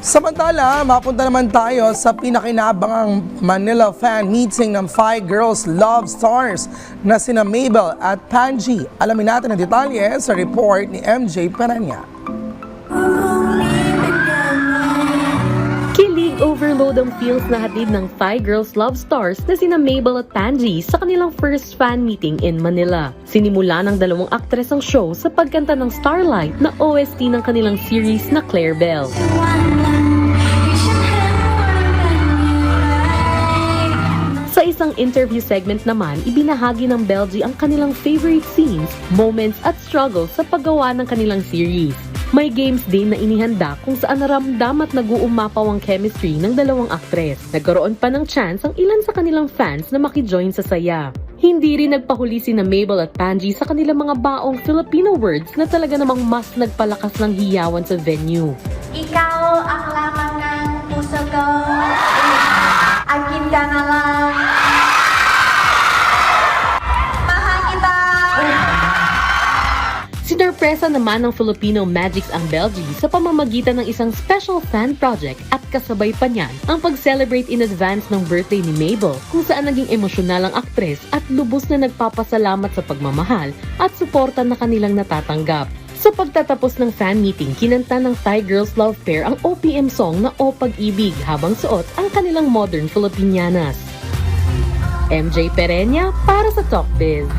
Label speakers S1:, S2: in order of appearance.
S1: Samantala, mapunta naman tayo sa pinakinabangang Manila fan meeting ng 5 Girls Love Stars na sina Mabel at Panji. Alamin natin ang detalye sa report ni MJ Perenya.
S2: Kilig overload ang feels na hatid ng 5 Girls Love Stars na sina Mabel at Panji sa kanilang first fan meeting in Manila. Sinimula ng dalawang aktres ang show sa pagkanta ng Starlight na OST ng kanilang series na Claire Bell. Sa isang interview segment naman, ibinahagi ng Belgie ang kanilang favorite scenes, moments at struggles sa paggawa ng kanilang series. May games din na inihanda kung saan naramdam at nag-uumapaw ang chemistry ng dalawang aktres. Nagkaroon pa ng chance ang ilan sa kanilang fans na makijoin sa saya. Hindi rin nagpahuli sina Mabel at Panji sa kanilang mga baong Filipino words na talaga namang mas nagpalakas ng hiyawan sa venue.
S3: Ikaw ang lamang ng puso ko, akin ka na lang. Mahal kita!
S2: Sinurpresa naman ng Filipino Magics ang Belgie sa pamamagitan ng isang special fan project at kasabay pa niyan ang pag-celebrate in advance ng birthday ni Mabel kung saan naging emosyonal ang aktres at lubos na nagpapasalamat sa pagmamahal at suporta na kanilang natatanggap. Sa pagtatapos ng fan meeting, kinanta ng Thai Girls Love Pair ang OPM song na O Pag-ibig habang suot ang kanilang modern Filipinianas. MJ Perenya para sa Talk Biz.